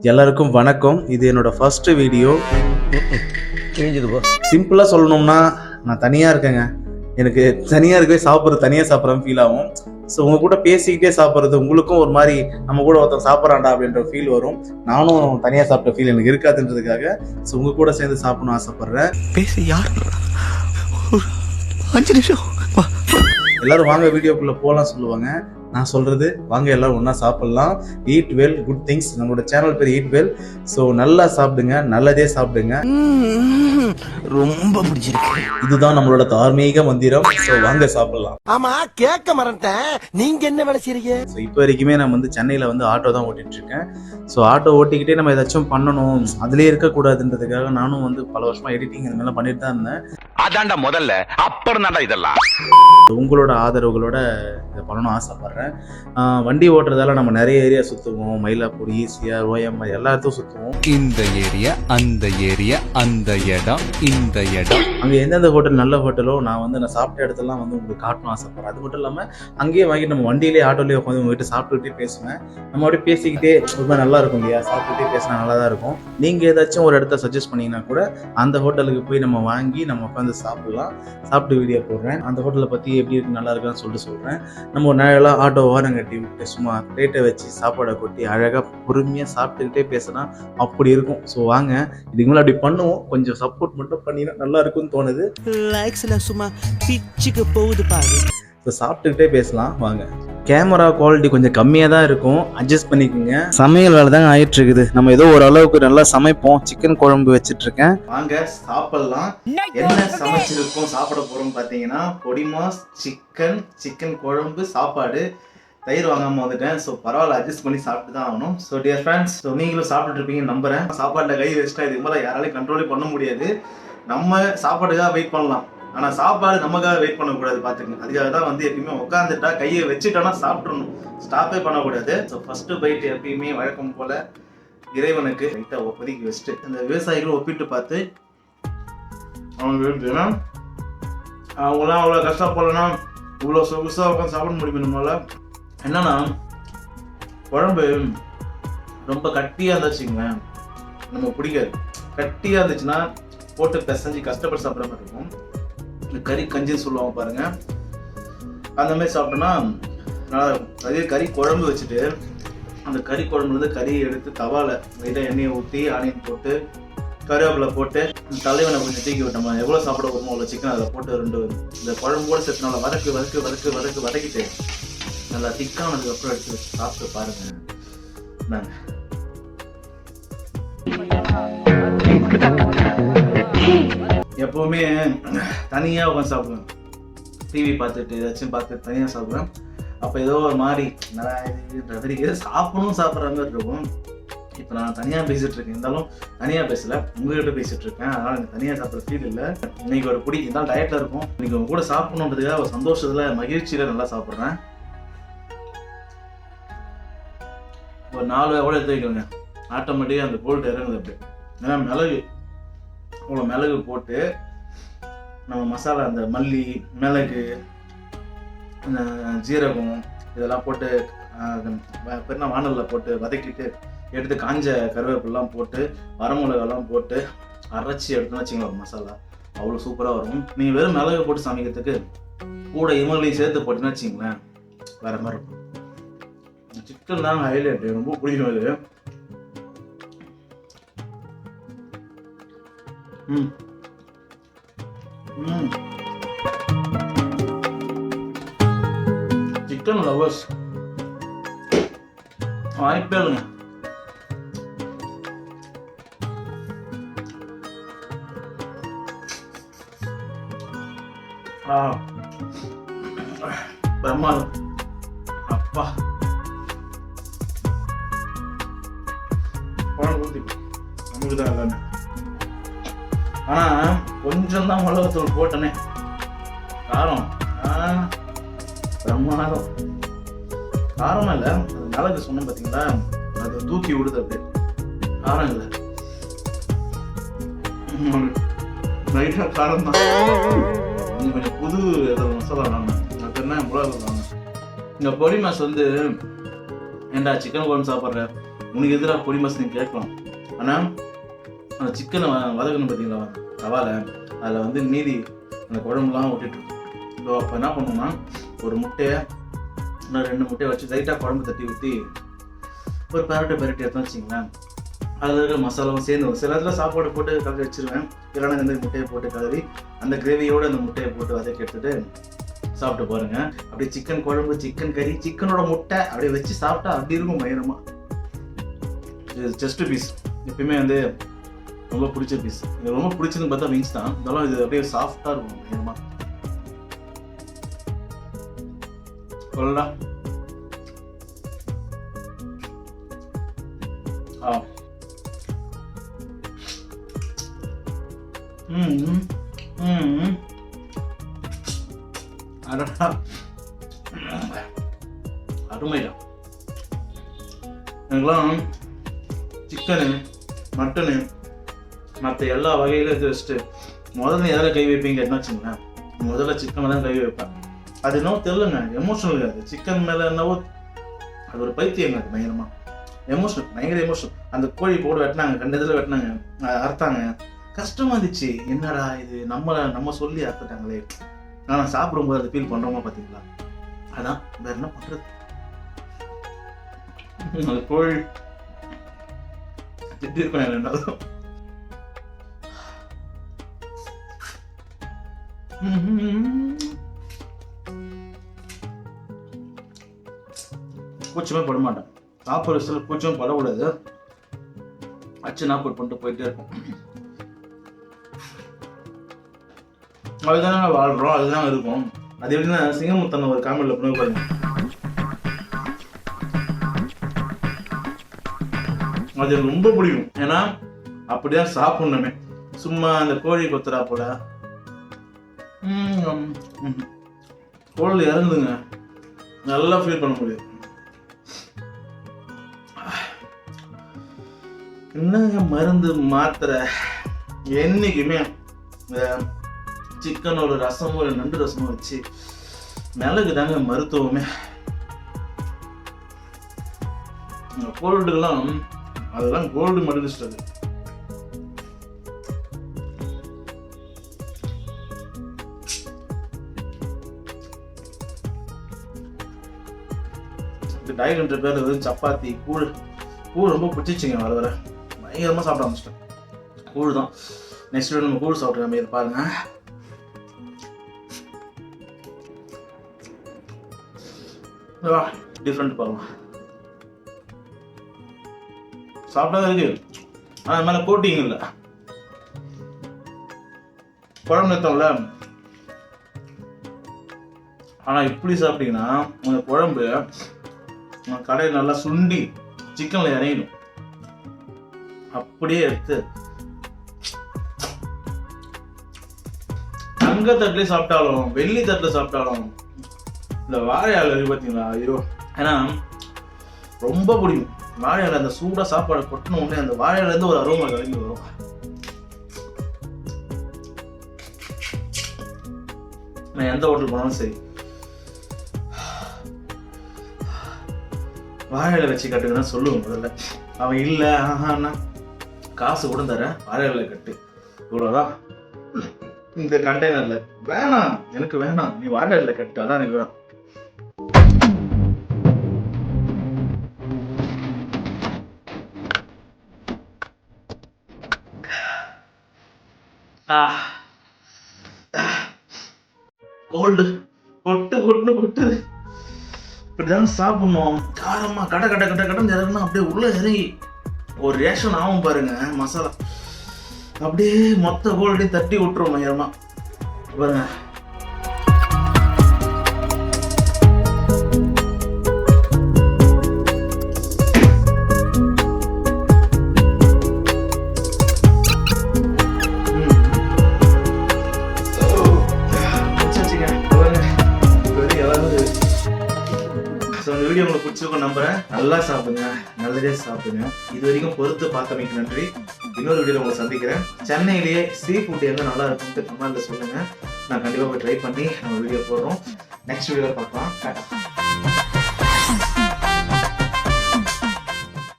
எல்லாருக்கும் வணக்கம். இது என்னோட ஃபர்ஸ்ட் வீடியோ. சிம்பிளாக சொல்லணும்னா நான் தனியாக இருக்கேங்க. எனக்கு தனியாக இருக்கவே தனியாக சாப்பிட்றேன் ஃபீல் ஆகும். ஸோ உங்கள் கூட பேசிக்கிட்டே சாப்பிட்றது உங்களுக்கும் ஒரு மாதிரி நம்ம கூட ஒருத்தன் சாப்பிட்றான்டா அப்படின்ற ஃபீல் வரும். நானும் தனியாக சாப்பிட்ட ஃபீல் எனக்கு இருக்காதுன்றதுக்காக ஸோ உங்கள் கூட சேர்ந்து சாப்பிடணும்னு ஆசைப்பட்றேன். பேசி யார் 5 நிமிஷம் எல்லாரும் வாங்க வீடியோக்குள்ளே போகலாம் சொல்லுவாங்க. நான் சொல்கிறது வாங்க எல்லாரும் ஒன்றா சாப்பிட்லாம். Eat well good things. நம்மளோட சேனல் பேர் ஈட் வெல். ஸோ நல்லா சாப்பிடுங்க, நல்லதே சாப்பிடுங்க. ரொம்ப பிடிச்சிருக்கு. இதுதான் நம்மளோட தார்மீக மந்திரம். ஸோ வாங்க சாப்பிடலாம். ஆமா, கேட்க மறந்துட்டேன். நீங்க என்ன வேலை செய்றீங்க? ஸோ இப்போ வரைக்குமே நான் சென்னையில் ஆட்டோ தான் ஓட்டிட்டு இருக்கேன். ஸோ ஆட்டோ ஓட்டிக்கிட்டே நம்ம ஏதாச்சும் பண்ணணும், அதுலேயே இருக்கக்கூடாதுன்றதுக்காக நானும் பல வருஷமா எடிட்டிங் இந்த மாதிரிலாம் பண்ணிட்டு தான் இருந்தேன். அதான்டா முதல்ல, அப்புறம் தான்டா இதெல்லாம். உங்களோட ஆதரவுகளோட இதை பண்ணணும்னு ஆசைப்படுறேன். வண்டி ஓட்டுறதால நம்ம நிறைய ஏரியா சுற்றுவோம். மயிலாப்பூர், ஈசிஆர், ஓஎம்ஆர் எல்லா இடத்தும் சுற்றுவோம். இந்த ஏரியா, அந்த ஏரியா, அந்த இடம், இந்த இடம். அங்கே எந்தெந்த ஹோட்டல் நல்ல ஹோட்டலோ நான் சாப்பிட்ட இடத்துலாம் உங்களுக்கு காட்டணும் ஆசைப்படுறேன். அது மட்டும் இல்லாமல் அங்கேயே வாங்கிட்டு நம்ம வண்டியிலே ஆட்டோலேயே உட்காந்து உங்ககிட்ட சாப்பிட்டுக்கிட்டே பேசுவேன். நம்ம அப்படியே பேசிக்கிட்டே ரொம்ப நல்லா இருக்கும் இல்லையா? சாப்பிட்டுட்டே பேசினா நல்லா தான் இருக்கும். நீங்கள் ஏதாச்சும் ஒரு இடத்த சஜஸ்ட் பண்ணிங்கன்னா கூட அந்த ஹோட்டலுக்கு போய் நம்ம வாங்கி நம்ம உட்காந்து சாப்பிடலாம். சாப்பிட்டு வீடியோ போடுறேன். அந்த ஹோட்டலை பற்றி எப்படி இருக்கு, நல்லா இருக்குன்னு சொல்லிட்டு சொல்கிறேன். நம்ம நேரம் ஆட்டோ ஓரம் கட்டி விட்டு சும்மா பிளேட்டை வச்சு சாப்பாடை கொட்டி அழகாக பொறுமையாக சாப்பிட்டுக்கிட்டே பேசினா அப்படி இருக்கும். ஸோ வாங்க இதுக்கு மேலே அப்படி பண்ணுவோம். கொஞ்சம் சப்போர்ட் மட்டும் பண்ணினா நல்லா இருக்கும்னு தோணுது. லைக்ஸ்ல சும்மா பிச்சுக்கு போகுது பாரு. ஸோ சாப்பிட்டுக்கிட்டே பேசலாம் வாங்க. கேமரா குவாலிட்டி கொஞ்சம் கம்மியாக தான் இருக்கும், அட்ஜஸ்ட் பண்ணிக்கோங்க. சமையல் வேலை தாங்க ஆயிட்டு இருக்குது. நம்ம ஏதோ ஒரு அளவுக்கு நல்லா சமைப்போம். சிக்கன் குழம்பு வச்சிட்டு இருக்கேன். வாங்க சாப்பிடலாம். என்ன சமைச்சிருக்கோம் சாப்பிட போறோம் பார்த்தீங்கன்னா பொடி மாஸ், சிக்கன் குழம்பு, சாப்பாடு, தயிர் வாங்காம வந்துட்டேன். ஸோ பரவாயில்ல, அட்ஜஸ்ட் பண்ணி சாப்பிட்டு தான் ஆகணும். ஸோ டியர் ஃப்ரெண்ட்ஸ், ஸோ நீங்களும் சாப்பிட்டு இருப்பீங்கன்னு நம்புறேன். சாப்பாட்டில் கை வச்சுட்டா இதுக்கு மேலே யாராலையும் கண்ட்ரோலே பண்ண முடியாது. நம்ம சாப்பாடுக்காக வெயிட் பண்ணலாம், ஆனால் சாப்பாடு நமக்காக வெயிட் பண்ணக்கூடாது. பார்த்துக்கங்க, அதுக்காக தான் எப்பயுமே உட்காந்துட்டா கையை வச்சுட்டோன்னா சாப்பிட்றணும், ஸ்டாப்பே பண்ணக்கூடாது. ஸோ ஃபர்ஸ்ட் பைட் எப்பயுமே வழக்கம் போல இறைவனுக்கு லைட்டாக ஒப்பதிக்கு வச்சுட்டு அந்த விவசாயிகளும் ஒப்பிட்டு பார்த்து அவங்களாம் அவ்வளோ கஷ்டப்படலன்னா இவ்வளோ சொகுசாக உட்காந்து சாப்பிட முடியும். நம்மளால என்னன்னா குழம்பு ரொம்ப கட்டியாக இருந்துச்சுங்க, நம்ம பிடிக்காது. கட்டியாக இருந்துச்சுன்னா போட்டு பிசைஞ்சு கஷ்டப்பட்டு சாப்பிட்ற மாதிரி இருக்கும். இந்த கறி கஞ்சின்னு சொல்லுவாங்க பாருங்க, அந்த மாதிரி சாப்பிட்டோன்னா நல்லா இருக்கும். அதே கறி குழம்பு வச்சுட்டு அந்த கறி குழம்புலேருந்து கறியை எடுத்து தவால லைட்டாக எண்ணெயை ஊற்றி ஆனியன் போட்டு கருவேப்பிலை போட்டு தலைவனை கொஞ்சம் தூக்கி விட்டோமா, எவ்வளோ சாப்பிட வருமோ அவ்வளோ சிக்கன் அதில் போட்டு இந்த குழம்போடு சேர்த்து நல்லா வதக்கிட்டு நல்லா திக்கானதுக்கப்புறம் எடுத்து வச்சு சாப்பிட்டு பாருங்க. எப்பவுமே தனியாக உட்காந்து சாப்பிடுவேன். டிவி பார்த்துட்டு ஏதாச்சும் பார்த்துட்டு தனியாக சாப்பிடுவேன். அப்போ ஏதோ ஒரு மாதிரி ஏதோ சாப்பிட்ற மாதிரி இருக்கும். இப்போ நான் தனியாக பேசிட்டு இருக்கேன், இருந்தாலும் தனியாக பேசல, உங்ககிட்ட பேசிட்டு இருக்கேன். அதனால எனக்கு தனியாக சாப்பிட்ற ஃபீல் இல்லை. இன்னைக்கு ஒரு பிடி இருந்தாலும் டயட்ல இருக்கும். இன்னைக்கு உங்க கூட சாப்பிடணுன்றதுக்காக ஒரு சந்தோஷத்துல மகிழ்ச்சியில நல்லா சாப்பிட்றேன். ஒரு 4 எவ்வளோ எடுத்து வைக்கோங்க, ஆட்டோமேட்டிக்காக அந்த கோல்டு இறங்குது. அப்படி ஏன்னா மிளகு போட்டு நம்ம மசாலா, அந்த மல்லி, மிளகு, அந்த ஜீரகம் இதெல்லாம் போட்டு பெருனா வானலில் போட்டு வதக்கிட்டு எடுத்து காஞ்ச கருவேப்பிலாம் போட்டு வரமிளகாலாம் போட்டு அரைச்சி எடுத்துன்னு வச்சிங்களா மசாலா, அவ்வளோ சூப்பராக வரும். நீங்கள் வெறும் மிளகு போட்டு சமைக்கிறதுக்கு கூட இவங்களையும் சேர்த்து போட்டுன்னு வச்சிங்களேன், வேற மாதிரி இருக்கும். சிக்கன் தான் ஹைலைட், ரொம்ப பிடிக்கும் இது. சிக்கன் லவர்ஸ் வாய்ப்பே இல்லைங்க. பிரமாதம். அப்பா குழம்பு ஊற்றி நமக்கு தான் எல்லாமே. ஆனால் கொஞ்சம் தான் மிளகாத்தூள் போட்டனே, காரம் பிரமாதம். காரமாக இல்லை, அது மிளகு சொன்னேன் பார்த்தீங்களா, அது தூக்கி விடுது. அப்படியே காரம் இல்லை, லைட்டாக காரம் தான். கொஞ்சம் புது ஏதாவது மசாலா வாங்க, அது என்ன மிளகு வாங்க. இந்த பொடி மாஸ் ஏன்டா சிக்கன் குழம்பு சாப்பிட்ற, உனக்கு எதிராக பொடி மாசு நீங்க கேட்கலாம். ஆனால் அந்த சிக்கனை வதக்கணும் பார்த்தீங்களா தவால, அதில் வந்து மீதி அந்த குழம்புலாம் விட்டுட்டு இருக்கும். அப்போ என்ன பண்ணுவோம்னா ஒரு முட்டையை இன்னும் 2 முட்டையை வச்சு லைட்டாக குழம்பு தட்டி ஊற்றி ஒரு பெரட்டி எடுத்து வச்சிங்களேன், அதில் இருக்கிற மசாலாவும் சேர்ந்து சில இடத்துல சாப்பாடு போட்டு கலரி வச்சிருவேன். இல்லைன்னா இந்த முட்டையை போட்டு கலரி அந்த கிரேவியோடு அந்த முட்டையை போட்டு வதக்கி எடுத்துட்டு சாப்பிட்டு பாருங்க. அப்படியே சிக்கன் குழம்பு, சிக்கன் கறி, சிக்கனோட முட்டை அப்படியே வச்சு சாப்பிட்டா அப்படி இருக்கும் பயங்கரமா. இது செஸ்ட் பீஸ் எப்பயுமே வந்து ரொம்ப பிடிச்ச பீஸ். எனக்கு ரொம்ப பிடிச்சதுன்னு பார்த்தா விங்ஸ் தான். இருந்தாலும் இது அப்படியே சாஃப்டா இருக்கும் பயங்கரமா. சொல்லா அருமையா. எனக்குலாம் சிக்கனு, மட்டனு, மற்ற எல்லா வகையிலும் இது வச்சுட்டு முதல்ல எதில் கை வைப்பீங்க என்ன வச்சுங்களேன், முதல்ல சிக்கனை தான் கை வைப்பேன். அது என்னவோ தெரியலங்க, எமோஷனல். அது சிக்கன் மேலே என்னவோ அது ஒரு பைத்தியங்க. அது பயங்கரமா எமோஷனல், பயங்கர எமோஷனல். அந்த கோழி போட்டு வெட்டினாங்க, 2 இதில் வெட்டினாங்க, அறுத்தாங்க, கஷ்டமா இருந்துச்சு. என்னடா இது நம்ம சொல்லி அறுத்துட்டாங்களே. ஆனால் சாப்பிடும்போது அதை ஃபீல் பண்ணுறோமா பார்த்தீங்களா? அதான் வேற என்ன பண்றது. அந்த கோழி திட்டி இருக்கேன் ரெண்டாவது. கூச்சமே பட மாட்டேன். சாப்பிட்ற விஷயத்தில் கூச்சமே படக்கூடாது. அச்சு நாப்போட் பண்ணிட்டு போயிட்டே இருக்கும். அதுதானே வாழ்றோம், அதுதான் இருக்கும். அது எப்படின்னா சிங்கமுத்தன ஒரு காமெடியில் பண்ணி பாருங்க. அது எனக்கு ரொம்ப பிடிக்கும். ஏன்னா அப்படிதான் சாப்பிடணுமே. சும்மா அந்த கோழி கொத்துறா போல கோழி இறங்குதுங்க, நல்லா ஃபீல் பண்ண முடியும். என்னங்க மருந்து மாத்திரை என்னைக்குமே சிக்கன் ஒரு ரசமும் ஒரு நண்டு ரசமும் வச்சு மிளகு தாங்க மருத்துவமே. கோல்டுக்கெல்லாம் அதெல்லாம் கோல்டு மெடலிஸ்ட். அது டயட்ன்ற பேர் சப்பாத்தி கூழ் ரொம்ப பிடிச்சிச்சிங்க. வர வர பயங்கரமா சாப்பிட ஆரம்பிச்சிட்டேன். கூழ் தான் நெக்ஸ்ட் வீடியோ நம்ம கூழ் சாப்பிட்ற மாதிரி பாருங்க. டிஃப்ரெண்ட் பாருங்க. சாப்பிட்டா இருக்கு, ஆனால் மேலே கோட்டிங் இல்லை. குழம்பு நிறுத்தம்ல, ஆனால் இப்படி சாப்பிட்டீங்கன்னா அந்த குழம்பு கடையில் நல்லா சுண்டி சிக்கன்ல இறங்கிடும். அப்படியே எடுத்து தங்க தட்டுல சாப்பிட்டாலும் வெள்ளி தட்டுல சாப்பிட்டாலும் இந்த வாழை இலை பார்த்தீங்களா, ஐயோ. ஏன்னா ரொம்ப பிடிக்கும் வாழை இலை. அந்த சூடா சாப்பாடு கொட்டின உடனே அந்த வாழை இலை இருந்து ஒரு அரோமா கிளம்பி வரும். நான் எந்த ஹோட்டல் போனாலும் சரி வாழை இலை வச்சு கட்டுங்கன்னா சொல்லுவேன் முதல்ல. அவன் இல்லை ஆஹான்னா காசு கூட தர வாழை இலை கட்டு, இவ்வளோதான். இந்த கண்டெய்னர்ல வேணாம், எனக்கு வேணாம், நீ வாழை இலை கட்டு, அதான் எனக்கு வேணும். கோல்டு கொட்டுது. இப்படிதான் சாப்பிடணும். காரமா கட இறங்கணும். அப்படியே உள்ள இறங்கி ஒரு ரேஷன் ஆகும் பாருங்க மசாலா. அப்படியே மொத்த கோல்டையும் தட்டி விட்டுரும் பயங்கரமா பாருங்க. வீடியோ உங்களுக்கு பிடிச்சிருக்கும் நம்புறேன். நல்லா சாப்பிடுங்க, நல்லதே சாப்பிடுங்க. இது வரைக்கும் பொறுத்து பார்த்தமைக்கு நன்றி. இன்னொரு வீடியோ உங்களை சந்திக்கிறேன். சென்னையிலேயே சீ ஃபுட் எங்க நல்லா இருக்கும்னு கமெண்ட்ல சொல்லுங்க. நான் கண்டிப்பா போய் ட்ரை பண்ணி நம்ம வீடியோ போடுறோம். நெக்ஸ்ட் வீடியோ பார்க்கலாம்.